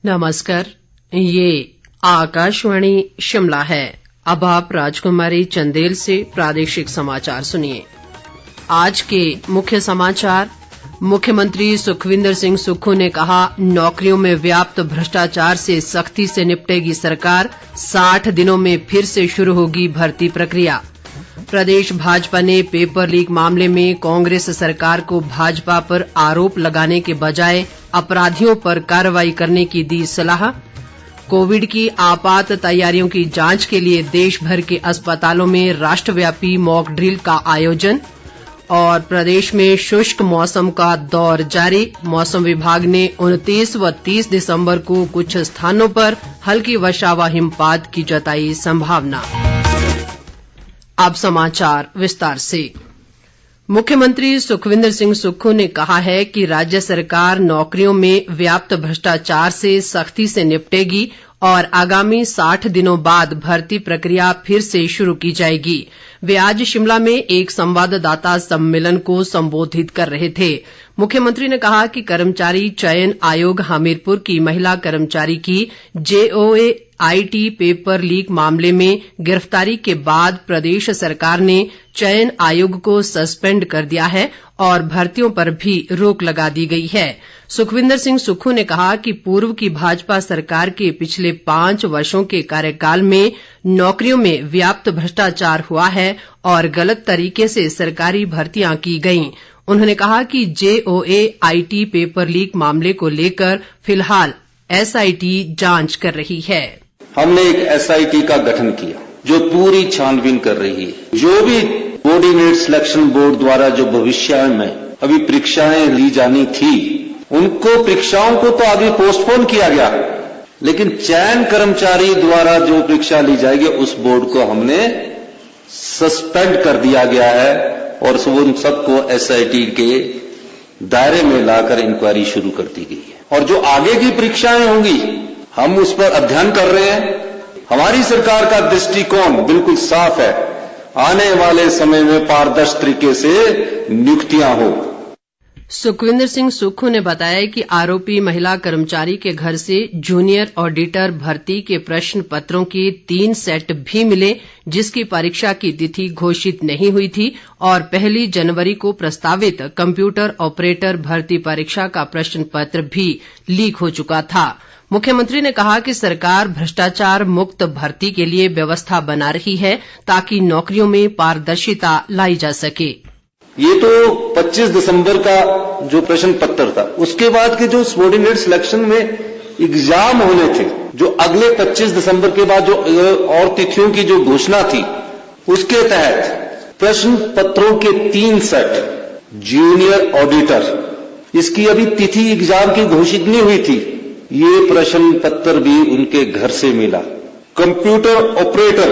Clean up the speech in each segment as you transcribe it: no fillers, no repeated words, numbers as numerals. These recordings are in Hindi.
नमस्कार, ये आकाशवाणी शिमला है। अब आप राजकुमारी चंदेल से प्रादेशिक समाचार सुनिए। आज के मुख्य समाचार। मुख्यमंत्री सुखविंदर सिंह सुक्खू ने कहा, नौकरियों में व्याप्त भ्रष्टाचार से सख्ती से निपटेगी सरकार, 60 दिनों में फिर से शुरू होगी भर्ती प्रक्रिया। प्रदेश भाजपा ने पेपर लीक मामले में कांग्रेस सरकार को भाजपा पर आरोप लगाने के बजाय अपराधियों पर कार्रवाई करने की दी सलाह। कोविड की आपात तैयारियों की जांच के लिए देश भर के अस्पतालों में राष्ट्रव्यापी मॉक ड्रिल का आयोजन। और प्रदेश में शुष्क मौसम का दौर जारी, मौसम विभाग ने 29 व 30 दिसंबर को कुछ स्थानों पर हल्की वर्षा व हिमपात की जताई संभावना। अब समाचार विस्तार से। मुख्यमंत्री सुखविंदर सिंह सुक्खू ने कहा है कि राज्य सरकार नौकरियों में व्याप्त भ्रष्टाचार से सख्ती से निपटेगी और आगामी 60 दिनों बाद भर्ती प्रक्रिया फिर से शुरू की जाएगी। वे आज शिमला में एक संवाददाता सम्मेलन को संबोधित कर रहे थे। मुख्यमंत्री ने कहा कि कर्मचारी चयन आयोग हमीरपुर की महिला कर्मचारी की JOA-IT पेपर लीक मामले में गिरफ्तारी के बाद प्रदेश सरकार ने चयन आयोग को सस्पेंड कर दिया है और भर्तियों पर भी रोक लगा दी गई है। सुखविंदर सिंह सुक्खू ने कहा कि पूर्व की भाजपा सरकार के पिछले 5 वर्षों के कार्यकाल में नौकरियों में व्याप्त भ्रष्टाचार हुआ है और गलत तरीके से सरकारी भर्तियां की गईं। उन्होंने कहा कि JOA-IT पेपर लीक मामले को लेकर फिलहाल SIT जांच कर रही है। हमने एक SIT का गठन किया जो पूरी छानबीन कर रही है। जो भी कोऑर्डिनेट सिलेक्शन बोर्ड द्वारा जो भविष्य में अभी परीक्षाएं ली जानी थी, उनको परीक्षाओं को तो अभी पोस्टपोन किया गया, लेकिन चयन कर्मचारी द्वारा जो परीक्षा ली जाएगी उस बोर्ड को हमने सस्पेंड कर दिया गया है और उन सबको SIT के दायरे में लाकर इंक्वायरी शुरू कर दी गई है। और जो आगे की परीक्षाएं होंगी हम उस पर अध्ययन कर रहे हैं। हमारी सरकार का दृष्टिकोण बिल्कुल साफ है, आने वाले समय में पारदर्शी तरीके से नियुक्तियां हो। सुखविंदर सिंह सुक्खू ने बताया कि आरोपी महिला कर्मचारी के घर से जूनियर ऑडिटर भर्ती के प्रश्न पत्रों के 3 सेट भी मिले, जिसकी परीक्षा की तिथि घोषित नहीं हुई थी और 1 जनवरी को प्रस्तावित कंप्यूटर ऑपरेटर भर्ती परीक्षा का प्रश्न पत्र भी लीक हो चुका था। मुख्यमंत्री ने कहा कि सरकार भ्रष्टाचार मुक्त भर्ती के लिए व्यवस्था बना रही है ताकि नौकरियों में पारदर्शिता लाई जा सके। ये तो 25 दिसंबर का जो प्रश्न पत्र था, उसके बाद के जो सबऑर्डिनेट सिलेक्शन में एग्जाम होने थे, जो अगले 25 दिसंबर के बाद जो और तिथियों की जो घोषणा थी, उसके तहत प्रश्न पत्रों के 3 सेट जूनियर ऑडिटर, इसकी अभी तिथि एग्जाम की घोषित नहीं हुई थी, ये प्रश्न पत्र भी उनके घर से मिला। कंप्यूटर ऑपरेटर,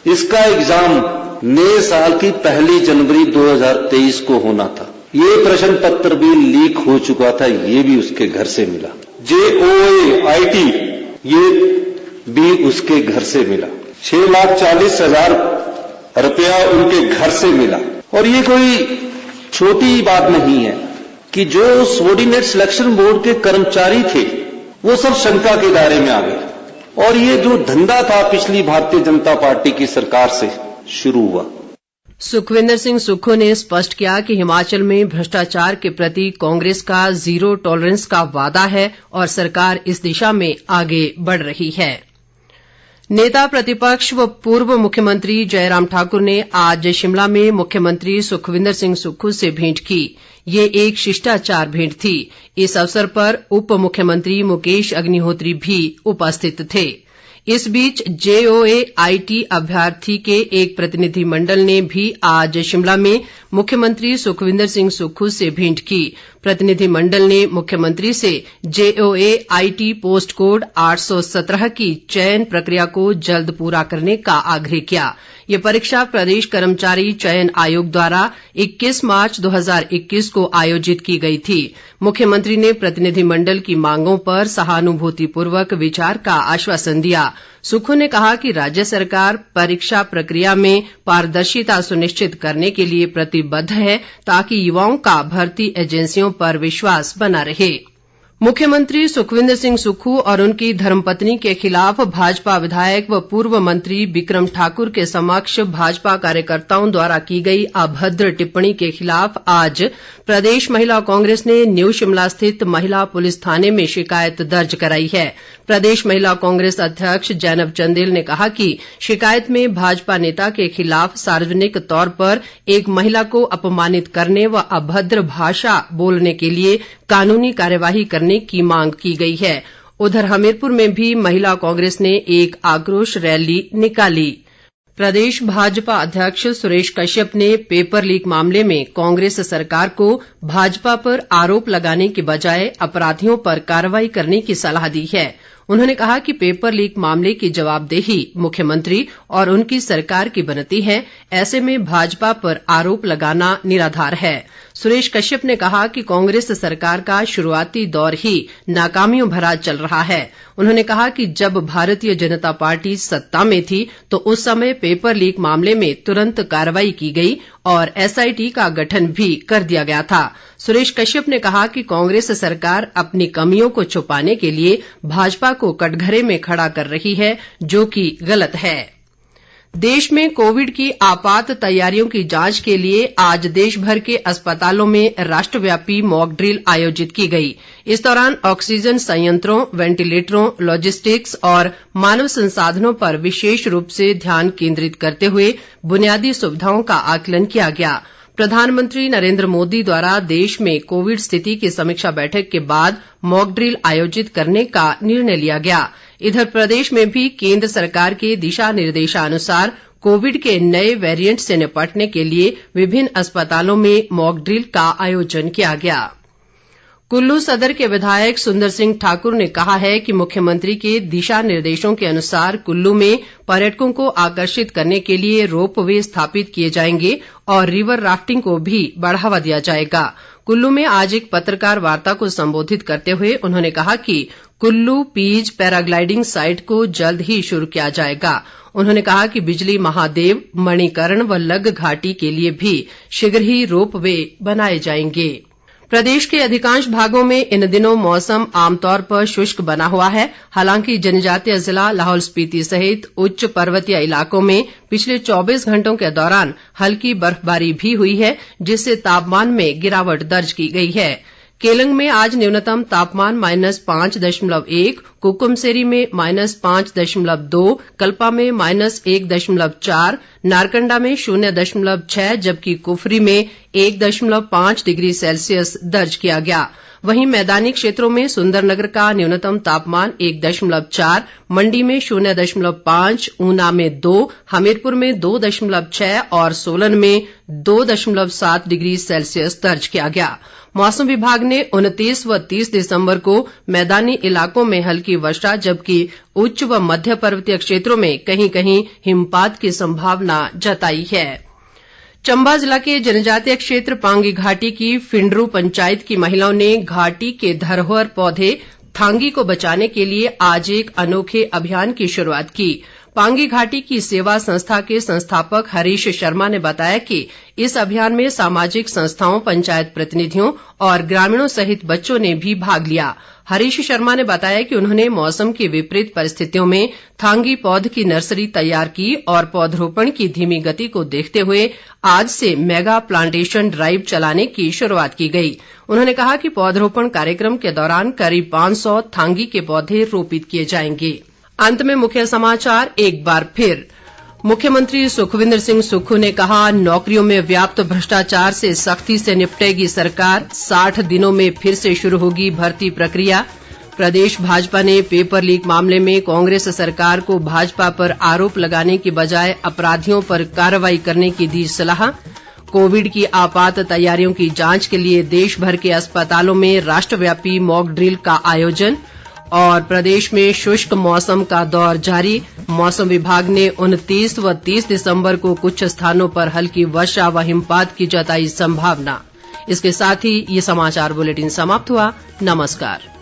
इसका एग्जाम नए साल की 1 जनवरी 2023 को होना था, ये प्रश्न पत्र भी लीक हो चुका था, ये भी उसके घर से मिला। JOA-IT ये भी उसके घर से मिला। 6,40,000 रुपया उनके घर से मिला। और ये कोई छोटी बात नहीं है कि जो सबऑर्डिनेट सिलेक्शन बोर्ड के कर्मचारी थे वो सब शंका के दायरे में आ गए और ये जो धंधा था पिछली भारतीय जनता पार्टी की सरकार से शुरू हुआ। सुखविंदर सिंह सुक्खू ने स्पष्ट किया कि हिमाचल में भ्रष्टाचार के प्रति कांग्रेस का 0 टॉलरेंस का वादा है और सरकार इस दिशा में आगे बढ़ रही है। नेता प्रतिपक्ष व पूर्व मुख्यमंत्री जयराम ठाकुर ने आज शिमला में मुख्यमंत्री सुखविंदर सिंह सुक्खू से भेंट की। ये एक शिष्टाचार भेंट थी। इस अवसर पर उप मुख्यमंत्री मुकेश अग्निहोत्री भी उपस्थित थे। इस बीच JOA-IT अभ्यर्थी के एक प्रतिनिधिमंडल ने भी आज शिमला में मुख्यमंत्री सुखविंदर सिंह सुक्खू से भेंट की। प्रतिनिधिमंडल ने मुख्यमंत्री से JOA-IT पोस्ट कोड 817 की चयन प्रक्रिया को जल्द पूरा करने का आग्रह किया। ये परीक्षा प्रदेश कर्मचारी चयन आयोग द्वारा 21 मार्च 2021 को आयोजित की गई थी। मुख्यमंत्री ने प्रतिनिधिमंडल की मांगों पर सहानुभूतिपूर्वक विचार का आश्वासन दिया। सुक्खू ने कहा कि राज्य सरकार परीक्षा प्रक्रिया में पारदर्शिता सुनिश्चित करने के लिए प्रतिबद्ध है ताकि युवाओं का भर्ती एजेंसियों पर विश्वास बना रहे। मुख्यमंत्री सुखविंदर सिंह सुक्खू और उनकी धर्मपत्नी के खिलाफ भाजपा विधायक व पूर्व मंत्री बिक्रम ठाकुर के समक्ष भाजपा कार्यकर्ताओं द्वारा की गई अभद्र टिप्पणी के खिलाफ आज प्रदेश महिला कांग्रेस ने न्यू शिमला स्थित महिला पुलिस थाने में शिकायत दर्ज कराई है। प्रदेश महिला कांग्रेस अध्यक्ष जैनब चंदेल ने कहा कि शिकायत में भाजपा नेता के खिलाफ सार्वजनिक तौर पर एक महिला को अपमानित करने व अभद्र भाषा बोलने के लिए कानूनी कार्यवाही करने की मांग की गई है। उधर हमीरपुर में भी महिला कांग्रेस ने एक आक्रोश रैली निकाली। प्रदेश भाजपा अध्यक्ष सुरेश कश्यप ने पेपर लीक मामले में कांग्रेस सरकार को भाजपा पर आरोप लगाने की बजाय अपराधियों पर कार्रवाई करने की सलाह दी है। उन्होंने कहा कि पेपर लीक मामले की जवाबदेही मुख्यमंत्री और उनकी सरकार की बनती है, ऐसे में भाजपा पर आरोप लगाना निराधार है। सुरेश कश्यप ने कहा कि कांग्रेस सरकार का शुरुआती दौर ही नाकामियों भरा चल रहा है। उन्होंने कहा कि जब भारतीय जनता पार्टी सत्ता में थी तो उस समय पेपर लीक मामले में तुरंत कार्रवाई की गई और एसआईटी का गठन भी कर दिया गया था। सुरेश कश्यप ने कहा कि कांग्रेस सरकार अपनी कमियों को छुपाने के लिए भाजपा को कटघरे में खड़ा कर रही है, जो कि गलत है। देश में कोविड की आपात तैयारियों की जांच के लिए आज देश भर के अस्पतालों में राष्ट्रव्यापी मॉक ड्रिल आयोजित की गई। इस दौरान ऑक्सीजन संयंत्रों, वेंटिलेटरों, लॉजिस्टिक्स और मानव संसाधनों पर विशेष रूप से ध्यान केंद्रित करते हुए बुनियादी सुविधाओं का आकलन किया गया। प्रधानमंत्री नरेंद्र मोदी द्वारा देश में कोविड स्थिति की समीक्षा बैठक के बाद मॉक ड्रिल आयोजित करने का निर्णय लिया गया। इधर प्रदेश में भी केंद्र सरकार के दिशा निर्देशानुसार कोविड के नए वेरिएंट से निपटने के लिए विभिन्न अस्पतालों में मॉक ड्रिल का आयोजन किया गया। कुल्लू सदर के विधायक सुंदर सिंह ठाकुर ने कहा है कि मुख्यमंत्री के दिशा निर्देशों के अनुसार कुल्लू में पर्यटकों को आकर्षित करने के लिए रोप वे स्थापित किए जाएंगे और रिवर राफ्टिंग को भी बढ़ावा दिया जाएगा। कुल्लू में आज एक पत्रकार वार्ता को संबोधित करते हुए उन्होंने कहा कि कुल्लू पीज पैराग्लाइडिंग साइट को जल्द ही शुरू किया जाएगा। उन्होंने कहा कि बिजली महादेव, मणिकर्ण व लग घाटी के लिए भी शीघ्र ही रोप वे बनाए जाएंगे। प्रदेश के अधिकांश भागों में इन दिनों मौसम आमतौर पर शुष्क बना हुआ है। हालांकि जनजातीय जिला लाहौल स्पीति सहित उच्च पर्वतीय इलाकों में पिछले 24 घंटों के दौरान हल्की बर्फबारी भी हुई है, जिससे तापमान में गिरावट दर्ज की गई है। केलंग में आज न्यूनतम तापमान -5.1, कुकुमसेरी में -5.2, कल्पा में -1.4, नारकंडा में 0.6 जबकि कुफरी में 1.5 डिग्री सेल्सियस दर्ज किया गया। वहीं मैदानी क्षेत्रों में सुंदरनगर का न्यूनतम तापमान 1.4, मंडी में 0.5, ऊना में 2, हमीरपुर में 2.6 और सोलन में 2.7 डिग्री सेल्सियस दर्ज किया गया। मौसम विभाग ने 29 व 30 दिसंबर को मैदानी इलाकों में हल्की वर्षा जबकि उच्च व मध्य पर्वतीय क्षेत्रों में कहीं कहीं हिमपात की संभावना जताई है। चंबा जिला के जनजातीय क्षेत्र पांगी घाटी की फिंडरू पंचायत की महिलाओं ने घाटी के धरोहर पौधे थांगी को बचाने के लिए आज एक अनोखे अभियान की शुरुआत की। पांगी घाटी की सेवा संस्था के संस्थापक हरीश शर्मा ने बताया कि इस अभियान में सामाजिक संस्थाओं, पंचायत प्रतिनिधियों और ग्रामीणों सहित बच्चों ने भी भाग लिया। हरीश शर्मा ने बताया कि उन्होंने मौसम की विपरीत परिस्थितियों में थांगी पौध की नर्सरी तैयार की और पौधरोपण की धीमी गति को देखते हुए आज से मेगा प्लांटेशन ड्राइव चलाने की शुरुआत की गई। उन्होंने कहा कि पौधरोपण कार्यक्रम के दौरान करीब 500 थांगी के पौधे रोपित किए जाएंगे। अंत में मुख्य समाचार एक बार फिर। मुख्यमंत्री सुखविंदर सिंह सुक्खू ने कहा, नौकरियों में व्याप्त भ्रष्टाचार से सख्ती से निपटेगी सरकार, 60 दिनों में फिर से शुरू होगी भर्ती प्रक्रिया। प्रदेश भाजपा ने पेपर लीक मामले में कांग्रेस सरकार को भाजपा पर आरोप लगाने की बजाय अपराधियों पर कार्रवाई करने की दी सलाह। कोविड की आपात तैयारियों की जांच के लिए देश भर के अस्पतालों में राष्ट्रव्यापी मॉक ड्रिल का आयोजन। और प्रदेश में शुष्क मौसम का दौर जारी, मौसम विभाग ने 29 व 30 दिसंबर को कुछ स्थानों पर हल्की वर्षा व हिमपात की जताई संभावना। इसके साथ ही ये समाचार बुलेटिन समाप्त हुआ। नमस्कार।